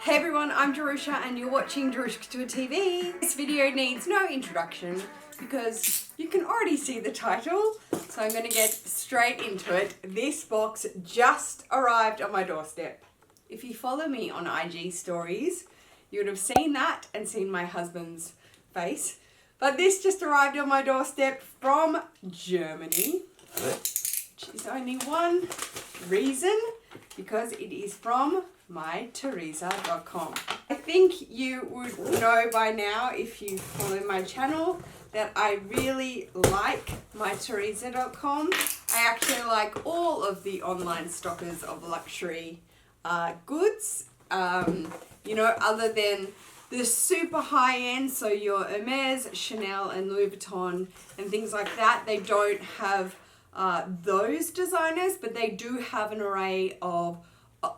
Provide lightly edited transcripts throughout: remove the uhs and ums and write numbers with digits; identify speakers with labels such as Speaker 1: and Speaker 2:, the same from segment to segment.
Speaker 1: Hey everyone, I'm Jerusha and you're watching Jerusha Couture TV. This video needs no introduction because you can already see the title, so I'm going to get straight into it. This box just arrived on my doorstep. If you follow me on IG stories, you would have seen that and seen my husband's face. But this just arrived on my doorstep from Germany, which is only one reason, because it is from myteresa.com. I think you would know by now, if you follow my channel, that I really like myteresa.com. I actually like all of the online stockers of luxury goods, you know, other than the super high end, so your Hermes, Chanel and Louis Vuitton and things like that. They don't have those designers, but they do have an array of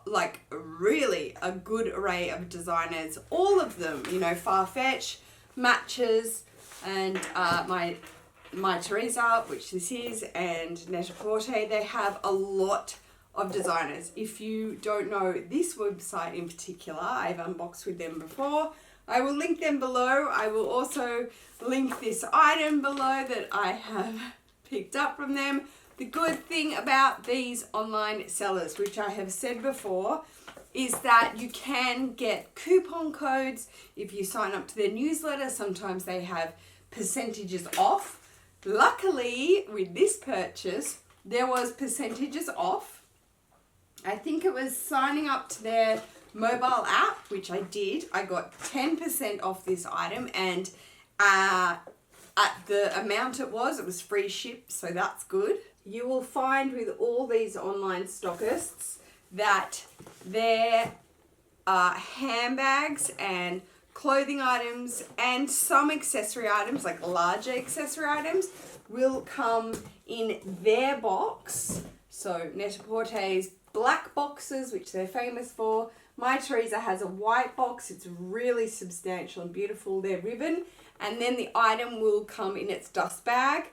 Speaker 1: like really a good array of designers, all of them, you know, Farfetch, Matches, and my Teresa, which this is, and Net-a-Porter. They have a lot of designers. If you don't know this website in particular, I've unboxed with them before. I will link them below. I will also link this item below that I have picked up from them. The good thing about these online sellers, which I have said before, is that you can get coupon codes if you sign up to their newsletter. Sometimes they have percentages off. Luckily, with this purchase, there was percentages off. I think it was signing up to their mobile app, which I did. I got 10% off this item, and at the amount it was free ship, so that's good. You will find with all these online stockists that their handbags and clothing items and some accessory items, like larger accessory items, will come in their box. So Net-a-Porter's black boxes, which they're famous for. My Teresa has a white box. It's really substantial and beautiful. They're ribbon. And then the item will come in its dust bag,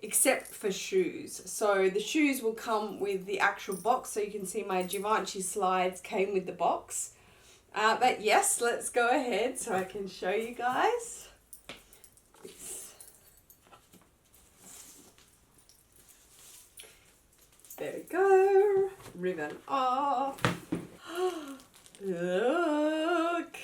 Speaker 1: except for shoes. So the shoes will come with the actual box. So you can see my Givenchy slides came with the box. But yes, let's go ahead so I can show you guys. There we go. Ribbon off. Look.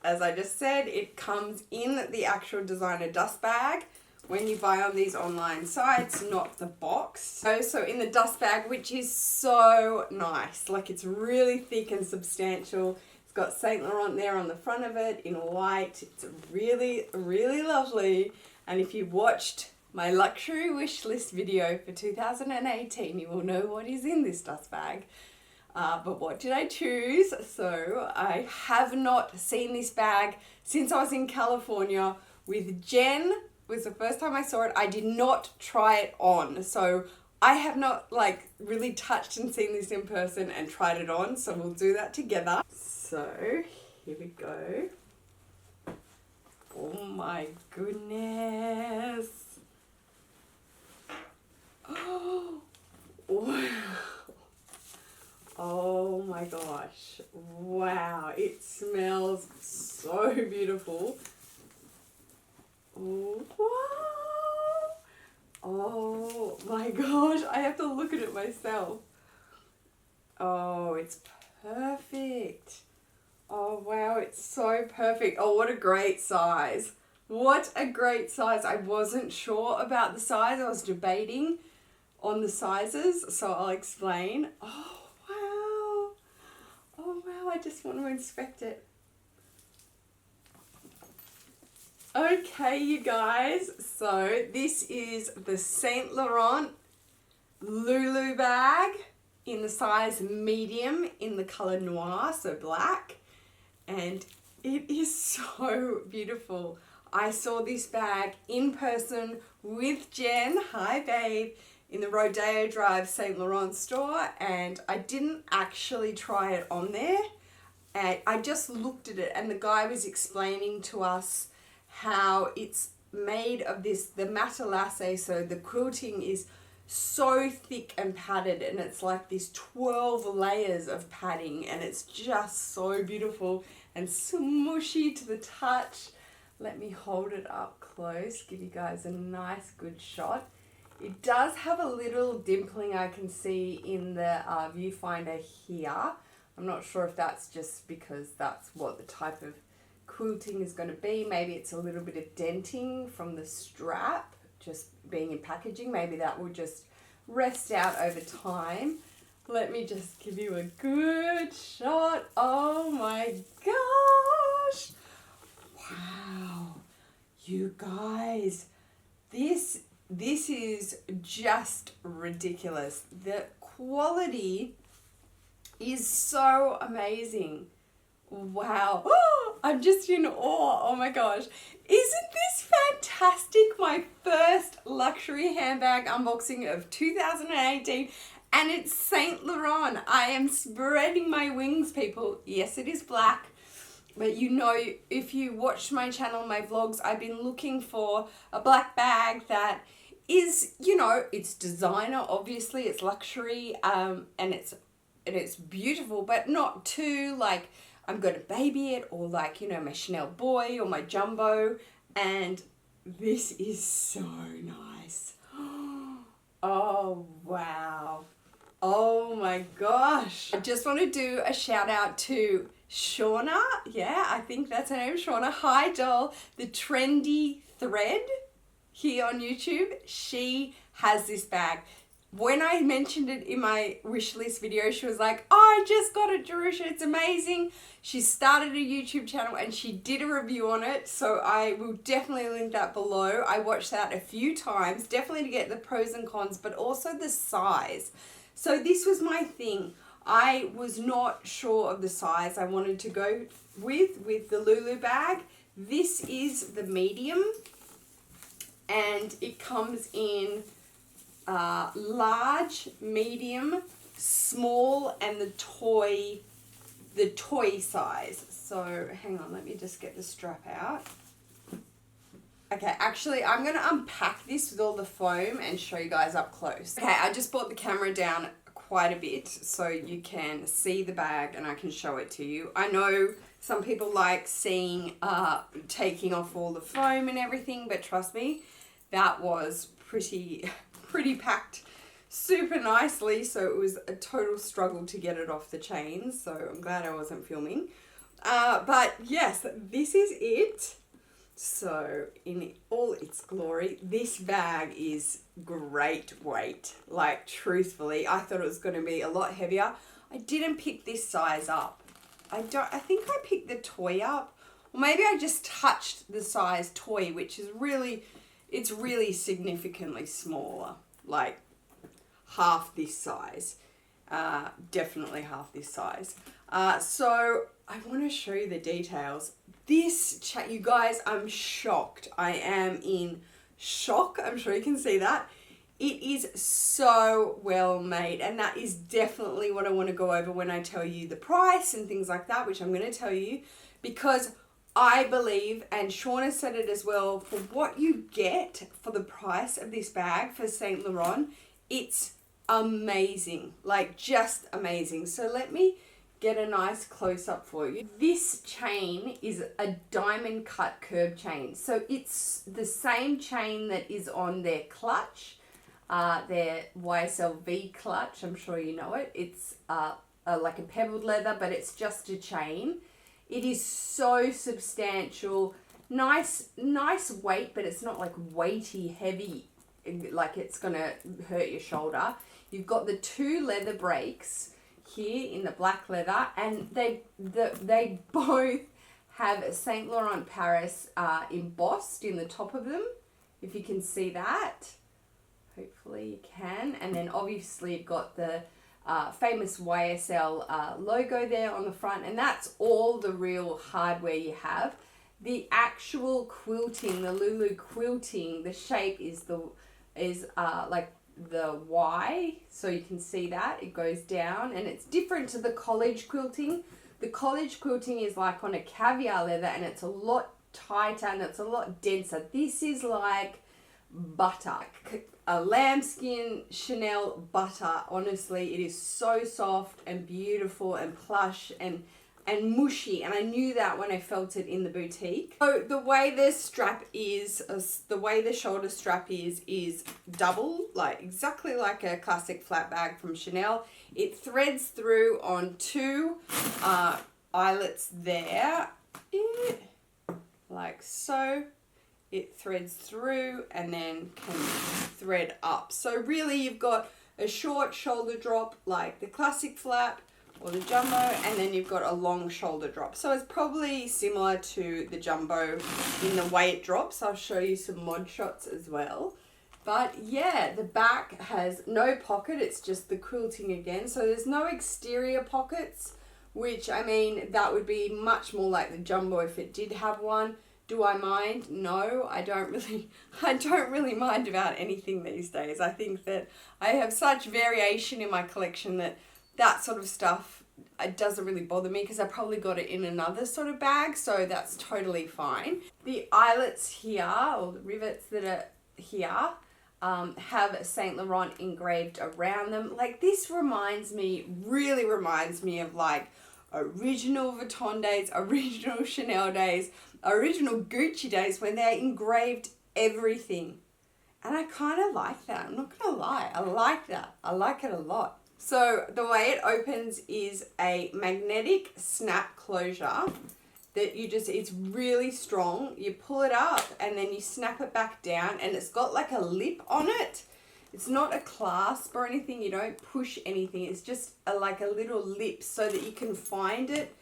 Speaker 1: As I just said, it comes in the actual designer dust bag when you buy on these online sites, not the box. So in the dust bag, which is so nice. Like, it's really thick and substantial. It's got Saint Laurent there on the front of it in white. It's really, really lovely. And if you watched my luxury wish list video for 2018, you will know what is in this dust bag. But what did I choose? So I have not seen this bag since I was in California with Jen. It was the first time I saw it. I did not try it on. So I have not like really touched and seen this in person and tried it on. So we'll do that together. So here we go. Oh my goodness. Oh, wow. Oh my gosh. Wow. It smells so beautiful. Oh, wow. Oh my gosh. I have to look at it myself. Oh, it's perfect. Oh wow, it's so perfect. Oh, what a great size. What a great size. I wasn't sure about the size. I was debating on the sizes, so I'll explain. Oh wow. Oh wow, I just want to inspect it. Okay, you guys, so this is the Saint Laurent Lulu bag in the size medium in the color noir, so black, and it is so beautiful. I saw this bag in person with Jen, hi babe, in the Rodeo Drive Saint Laurent store, and I didn't actually try it on there. And I just looked at it, and the guy was explaining to us how it's made of this, the matelasse, so the quilting is so thick and padded, and it's like these 12 layers of padding, and it's just so beautiful and smushy to the touch. Let me hold it up close, give you guys a nice good shot. It does have a little dimpling I can see in the viewfinder here. I'm not sure if that's just because that's what the type of quilting is going to be. Maybe it's a little bit of denting from the strap just being in packaging. Maybe that will just rest out over time. Let me just give you a good shot. Oh my gosh. Wow. You guys, this is just ridiculous. The quality is so amazing. Wow. I'm just in awe. Oh my gosh. Isn't this fantastic? My first luxury handbag unboxing of 2018, and it's Saint Laurent. I am spreading my wings, people. Yes, it is black, but you know, if you watch my channel, my vlogs, I've been looking for a black bag that is, you know, it's designer, obviously, it's luxury, and it's beautiful, but not too like I'm going to baby it, or like, you know, my Chanel Boy or my Jumbo. And this is so nice. Oh, wow. Oh my gosh. I just want to do a shout out to Shauna. Yeah, I think that's her name, Shauna. Hi, doll. The Trendy Thread here on YouTube. She has this bag. When I mentioned it in my wish list video, she was like, oh, I just got it, Jerusha, it's amazing. She started a YouTube channel and she did a review on it, so I will definitely link that below. I watched that a few times, definitely to get the pros and cons, but also the size. So this was my thing. I was not sure of the size I wanted to go with the Lulu bag. This is the medium, and it comes in large, medium, small, and the toy size. So hang on, let me just get the strap out. Okay, actually I'm going to unpack this with all the foam and show you guys up close. Okay, I just brought the camera down quite a bit so you can see the bag and I can show it to you. I know some people like seeing taking off all the foam and everything, but trust me, that was pretty packed super nicely, so it was a total struggle to get it off the chains, so I'm glad I wasn't filming. But yes, this is it. So in all its glory, this bag is great weight. Like, truthfully, I thought it was going to be a lot heavier. I didn't pick this size up. I think I picked the toy up, or maybe I just touched the size toy, which is really, it's really significantly smaller, like half this size, definitely half this size. So I want to show you the details. This, you guys, I'm shocked. I am in shock. I'm sure you can see that. It is so well made, and that is definitely what I want to go over when I tell you the price and things like that, which I'm going to tell you, because I believe, and Shauna said it as well, for what you get for the price of this bag for Saint Laurent, it's amazing, like just amazing. So let me get a nice close-up for you. This chain is a diamond cut curb chain. So it's the same chain that is on their clutch, their YSL V clutch. I'm sure you know it. It's like a pebbled leather, but it's just a chain. It is so substantial, nice weight, but it's not like weighty, heavy, like it's gonna hurt your shoulder. You've got the two leather brakes here in the black leather, and they both have Saint Laurent Paris embossed in the top of them, if you can see that. Hopefully you can. And then obviously you've got the famous YSL logo there on the front, and that's all the real hardware you have. The actual quilting, the Lulu quilting, the shape is like the Y, so you can see that it goes down, and it's different to the college quilting. The college quilting is like on a caviar leather, and it's a lot tighter and it's a lot denser. This is like butter. a lambskin Chanel butter. Honestly, it is so soft and beautiful and plush and mushy, and I knew that when I felt it in the boutique. So the way the strap is, the way the shoulder strap is double, like exactly like a classic flat bag from Chanel. It threads through on two eyelets there, like so. It threads through and then can thread up. So really you've got a short shoulder drop like the classic flap or the jumbo, and then you've got a long shoulder drop. So it's probably similar to the jumbo in the way it drops. I'll show you some mod shots as well. But yeah, the back has no pocket, it's just the quilting again. So there's no exterior pockets, which I mean, that would be much more like the jumbo if it did have one. Do I mind? No, I don't really mind about anything these days. I think that I have such variation in my collection that sort of stuff, it doesn't really bother me because I probably got it in another sort of bag, so that's totally fine. The eyelets here, or the rivets that are here, have Saint Laurent engraved around them. Like this really reminds me of like original Vuitton days, original Chanel days, original Gucci days when they engraved everything. And I kind of like that, I'm not gonna lie, I like that, I like it a lot. So the way it opens is a magnetic snap closure that it's really strong. You pull it up and then you snap it back down, and it's got like a lip on it. It's not a clasp or anything, you don't push anything. It's just like a little lip so that you can find it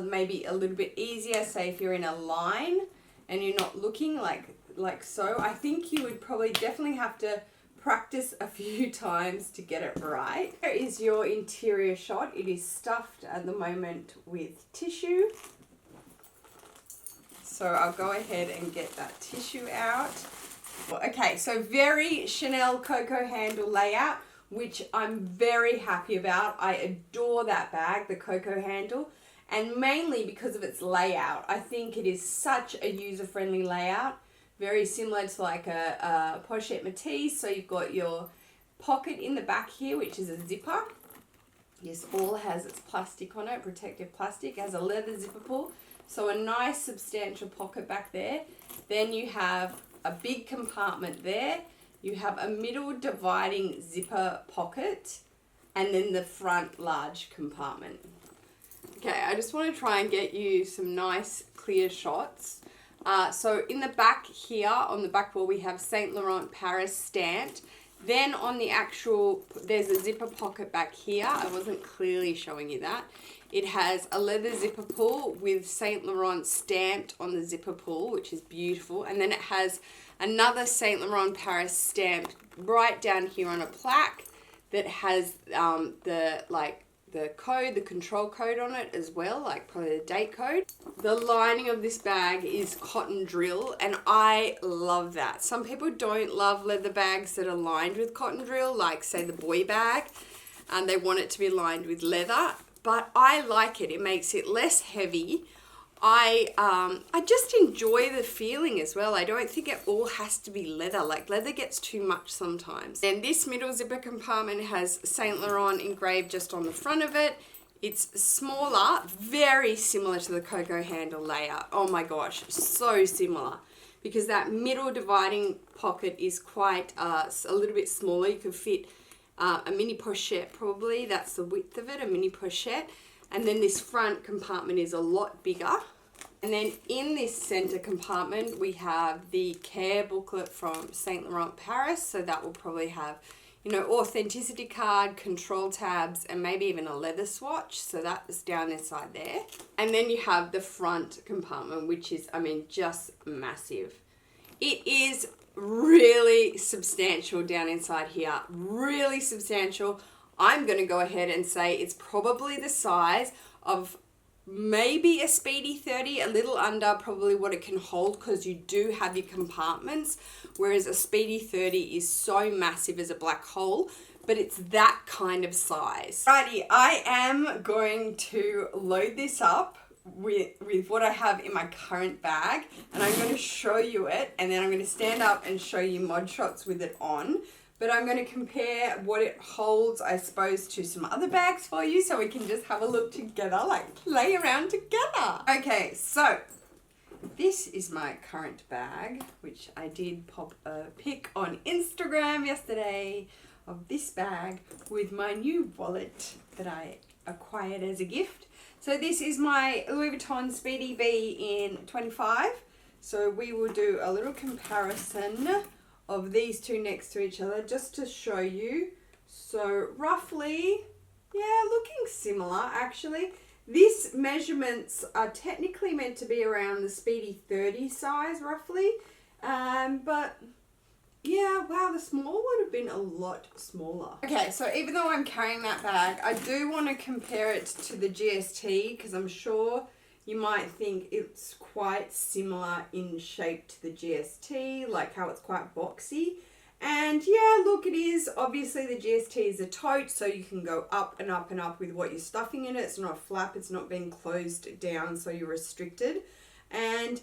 Speaker 1: maybe a little bit easier, say if you're in a line and you're not looking like so. I think you would probably definitely have to practice a few times to get it right. Here is your interior shot. It is stuffed at the moment with tissue. So I'll go ahead and get that tissue out. Okay, so very Chanel Coco handle layout, which I'm very happy about. I adore that bag, the Coco handle, and mainly because of its layout. I think it is such a user-friendly layout. Very similar to like a pochette Matisse. So you've got your pocket in the back here, which is a zipper. This all has its plastic on it, protective plastic. It has a leather zipper pull. So a nice substantial pocket back there. Then you have a big compartment there. You have a middle dividing zipper pocket, and then the front large compartment. Okay, I just want to try and get you some nice clear shots. So in the back here, on the back wall, we have Saint Laurent Paris stamped. Then on the actual, there's a zipper pocket back here. I wasn't clearly showing you that. It has a leather zipper pull with Saint Laurent stamped on the zipper pull, which is beautiful. And then it has another Saint Laurent Paris stamped right down here on a plaque that has the code, the control code on it as well, like probably the date code. The lining of this bag is cotton drill, and I love that. Some people don't love leather bags that are lined with cotton drill, like say the boy bag, and they want it to be lined with leather, but I like it. It makes it less heavy. I just enjoy the feeling as well. I don't think it all has to be leather. Like leather gets too much sometimes. And this middle zipper compartment has Saint Laurent engraved just on the front of it. It's smaller, very similar to the Coco handle layout. Oh my gosh, so similar. Because that middle dividing pocket is quite a little bit smaller. You could fit a mini pochette probably. That's the width of it, a mini pochette. And then this front compartment is a lot bigger. And then in this center compartment, we have the care booklet from Saint Laurent Paris. So that will probably have, you know, authenticity card, control tabs, and maybe even a leather swatch. So that is down inside there. And then you have the front compartment, which is, I mean, just massive. It is really substantial down inside here, really substantial. I'm going to go ahead and say it's probably the size of maybe a Speedy 30, a little under probably what it can hold, because you do have your compartments, whereas a Speedy 30 is so massive as a black hole, but it's that kind of size. Righty, I am going to load this up with what I have in my current bag, and I'm going to show you it, and then I'm going to stand up and show you mod shots with it on. But I'm going to compare what it holds, I suppose, to some other bags for you, so we can just have a look together, like play around together. Okay, so this is my current bag, which I did pop a pic on Instagram yesterday of this bag with my new wallet that I acquired as a gift. So this is my Louis Vuitton Speedy B in 25. So we will do a little comparison of these two next to each other just to show you. So roughly, yeah, looking similar actually. These measurements are technically meant to be around the Speedy 30 size roughly, but yeah, wow, the small would have been a lot smaller. Okay, so even though I'm carrying that bag, I do want to compare it to the GST because I'm sure you might think it's quite similar in shape to the GST, like how it's quite boxy. And yeah, look, it is. Obviously the GST is a tote, so you can go up and up and up with what you're stuffing in it. It's not a flap, it's not being closed down, so you're restricted. And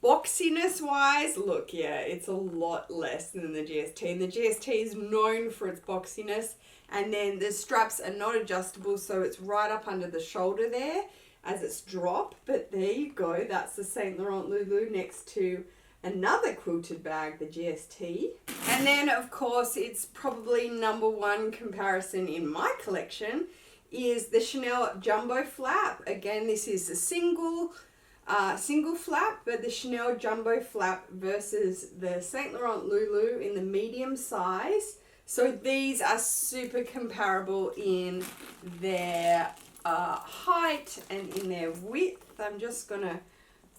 Speaker 1: boxiness wise, look, yeah, it's a lot less than the GST. And the GST is known for its boxiness. And then the straps are not adjustable, so it's right up under the shoulder there as it's drop. But there you go, that's the Saint Laurent Lulu next to another quilted bag, the GST. And then of course it's probably #1 comparison in my collection is the Chanel Jumbo Flap. Again, this is a single flap, but the Chanel Jumbo Flap versus the Saint Laurent Lulu in the medium size. So these are super comparable in their height and in their width. I'm just gonna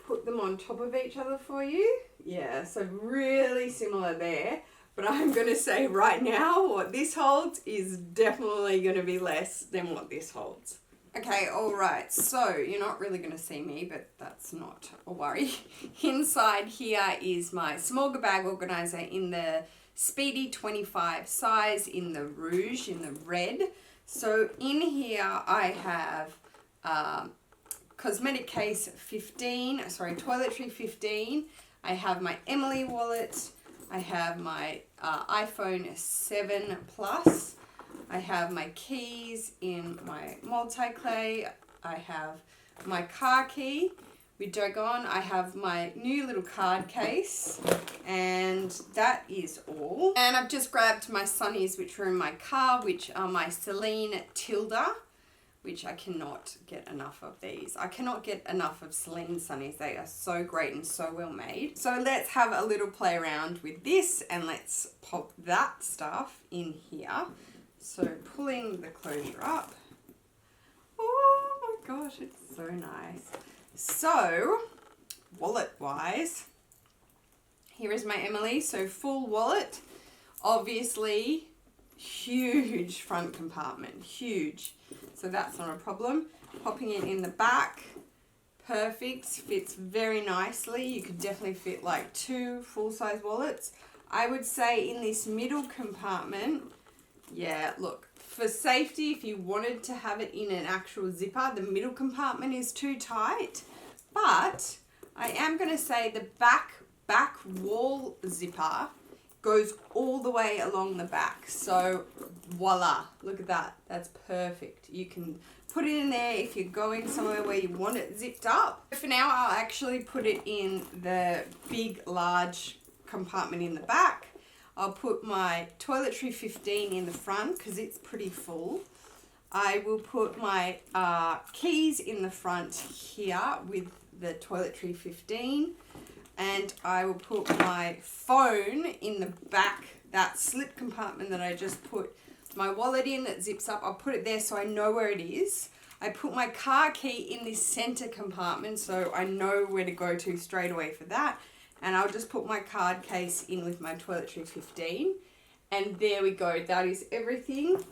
Speaker 1: put them on top of each other for you. Yeah, so really similar there. But I'm going to say right now what this holds is definitely going to be less than what this holds. Okay, alright, so you're not really going to see me, but that's not a worry. Inside here is my small bag organizer in the Speedy 25 size in the rouge, in the red. So in here I have cosmetic case 15, sorry, toiletry 15. I have my Emily wallet. I have my iPhone 7 Plus. I have my keys in my multi-clay. I have my car key with Dogon. I have my new little card case, and that is all. And I've just grabbed my sunnies, which are in my car, which are my Celine Tilda, which I cannot get enough of these. I cannot get enough of Celine sunnies. They are so great and so well made. So let's have a little play around with this and let's pop that stuff in here. So pulling the closure up. Oh my gosh, it's so nice. So wallet wise, here is my Emily. So full wallet, obviously huge front compartment, huge. So that's not a problem. Popping it in the back, perfect, fits very nicely. You could definitely fit like 2 full-size wallets. I would say in this middle compartment, yeah, look, for safety, if you wanted to have it in an actual zipper, the middle compartment is too tight. But I am going to say the back wall zipper goes all the way along the back. So voila, look at that. That's perfect. You can put it in there if you're going somewhere where you want it zipped up. For now, I'll actually put it in the big, large compartment in the back. I'll put my toiletry 15 in the front because it's pretty full. I will put my keys in the front here with the toiletry 15. And I will put my phone in the back, that slip compartment that I just put my wallet in that zips up. I'll put it there so I know where it is. I put my car key in this center compartment so I know where to go to straight away for that. And I'll just put my card case in with my toiletry 15. And there we go. That is everything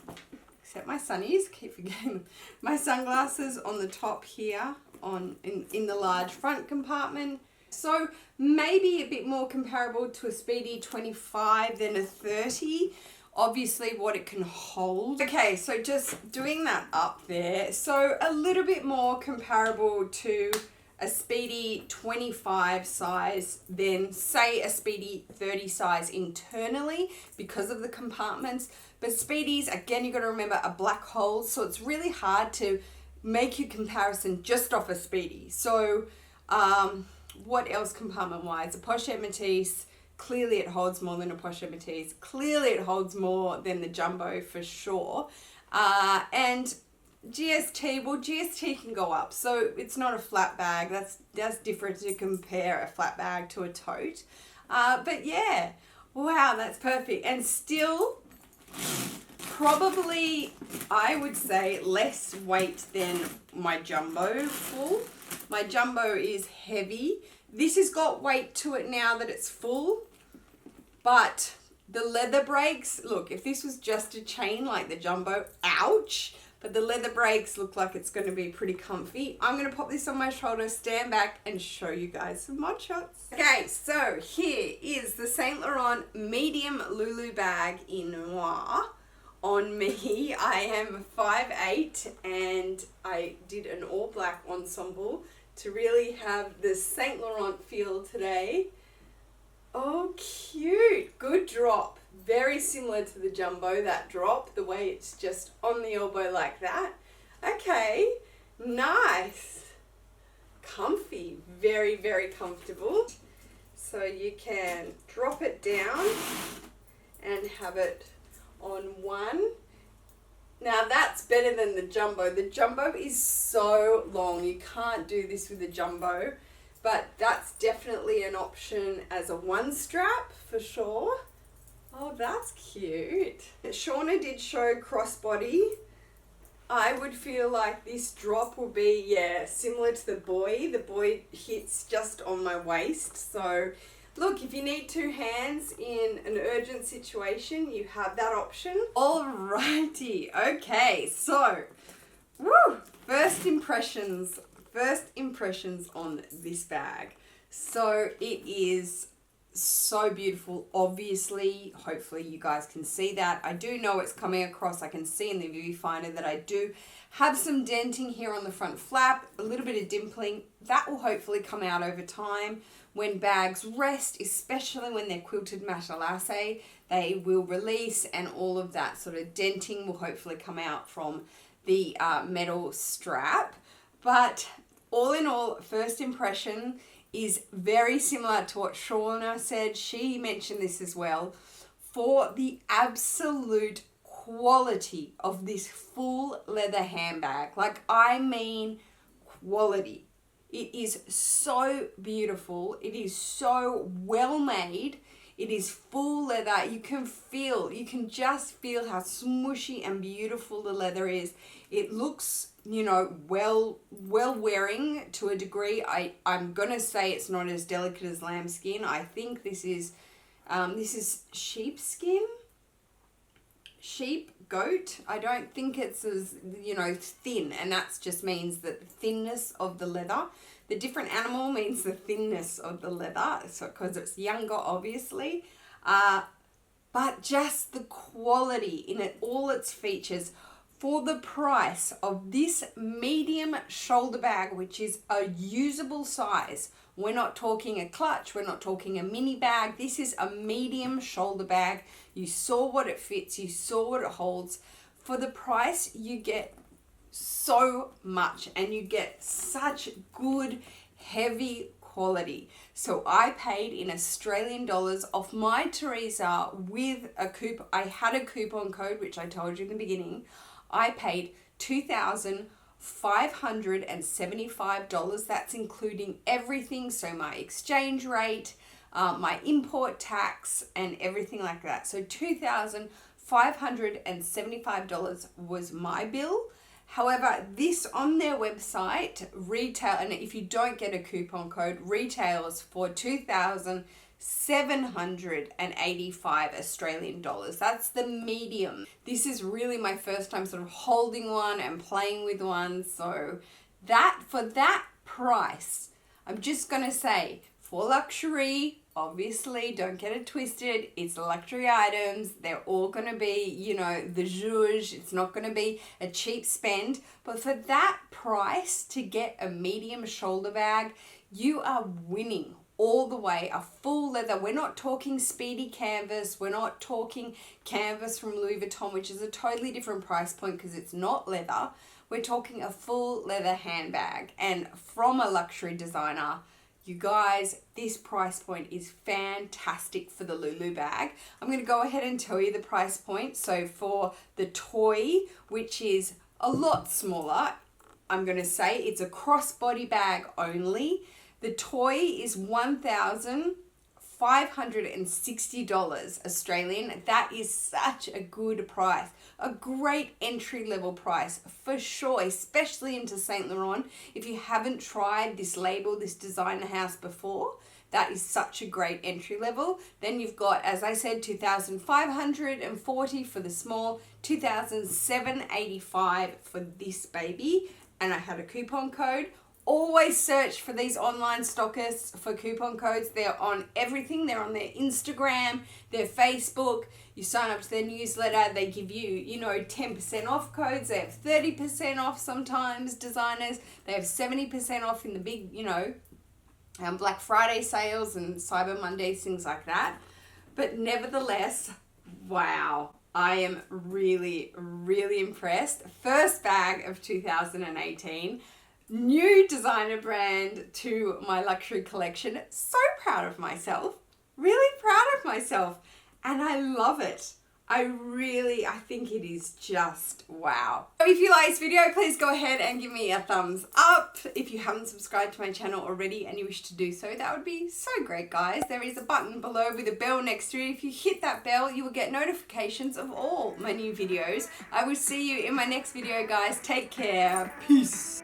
Speaker 1: except my sunnies. Keep forgetting them. My sunglasses on the top here in the large front compartment. So maybe a bit more comparable to a Speedy 25 than a 30. obviously what it can hold. Okay, so just doing that up there. So a little bit more comparable to a Speedy 25 size than say a Speedy 30 size internally because of the compartments. But Speedies, again, you got to remember, are black holes, so it's really hard to make your comparison just off a Speedy. So what else compartment wise? A Pochette Métis, clearly it holds more than a Pochette Métis. Clearly it holds more than the Jumbo for sure. And GST, well, GST can go up, so it's not a flat bag. That's different to compare a flat bag to a tote. But yeah, wow, that's perfect. And still probably, I would say, less weight than my Jumbo full. My Jumbo is heavy. This has got weight to it now that it's full, but the leather brakes, look, if this was just a chain like the Jumbo, ouch, but the leather brakes look like it's going to be pretty comfy. I'm going to pop this on my shoulder, stand back, and show you guys some mod shots. Okay, so here is the Saint Laurent medium Lulu bag in noir on me. I am 5'8", and I did an all black ensemble to really have the Saint Laurent feel today. Oh, cute. Good drop. Very similar to the Jumbo, that drop, the way it's just on the elbow like that. Okay, nice. Comfy, very, very comfortable. So you can drop it down and have it on one. Now that's better than the Jumbo. The Jumbo is so long. You can't do this with the Jumbo, but that's definitely an option as a one strap for sure. Oh, that's cute. Shauna did show crossbody. I would feel like this drop will be, yeah, similar to the boy. The boy hits just on my waist. So look, if you need two hands in an urgent situation, you have that option. Alrighty, okay, so, woo, first impressions on this bag. So it is so beautiful, obviously. Hopefully you guys can see that. I do know it's coming across. I can see in the viewfinder that I do have some denting here on the front flap, a little bit of dimpling. That will hopefully come out over time. When bags rest, especially when they're quilted matelasse, they will release, and all of that sort of denting will hopefully come out from the metal strap. But all in all, first impression is very similar to what Shauna said. She mentioned this as well. For the absolute quality of this full leather handbag, like I mean quality. It is so beautiful. It is so well made. It is full leather. You can just feel how smooshy and beautiful the leather is. It looks, you know, well wearing to a degree. I'm gonna say it's not as delicate as lambskin. I think this is sheepskin, sheep, goat. I don't think it's as, you know, thin, and that just means that the thinness of the leather. The different animal means the thinness of the leather, so because it's younger, obviously. But just the quality in it, all its features, for the price of this medium shoulder bag, which is a usable size. We're not talking a clutch, we're not talking a mini bag. This is a medium shoulder bag. You saw what it fits, you saw what it holds. For the price, you get so much, and you get such good, heavy quality. So I paid in Australian dollars off my Teresa with a coupon. I had a coupon code, which I told you in the beginning. I paid $2,575. That's including everything. So my exchange rate, my import tax, and everything like that. So $2,575 was my bill. However, this on their website, retail, and if you don't get a coupon code, retails for $2,785 Australian dollars. That's the medium. This is really my first time sort of holding one and playing with one. So that, for that price, I'm just going to say, for luxury. Obviously, don't get it twisted. It's luxury items. They're all going to be, you know, the zhuzh. It's not going to be a cheap spend. But for that price to get a medium shoulder bag, you are winning all the way. A full leather. We're not talking speedy canvas. We're not talking canvas from Louis Vuitton, which is a totally different price point because it's not leather. We're talking a full leather handbag and from a luxury designer. You guys, this price point is fantastic for the Lulu bag. I'm going to go ahead and tell you the price point. So for the toy, which is a lot smaller, I'm going to say it's a crossbody bag only. The toy is $1,560 Australian. That is such a good price. A great entry level price for sure, especially into Saint Laurent. If you haven't tried this label, this designer house before, that is such a great entry level. Then you've got, as I said, 2,540 for the small, 2,785 for this baby. And I had a coupon code. Always search for these online stockists for coupon codes. They're on everything. They're on their Instagram, their Facebook. You sign up to their newsletter. They give you, you know, 10% off codes. They have 30% off sometimes, designers. They have 70% off in the big, you know, Black Friday sales and Cyber Mondays, things like that. But nevertheless, wow. I am really, really impressed. First bag of 2018. New designer brand to my luxury collection. So proud of myself. Really proud of myself. And I love it. I think it is just wow. So if you like this video, please go ahead and give me a thumbs up. If you haven't subscribed to my channel already and you wish to do so, that would be so great, guys. There is a button below with a bell next to it. If you hit that bell, you will get notifications of all my new videos. I will see you in my next video, guys. Take care. Peace.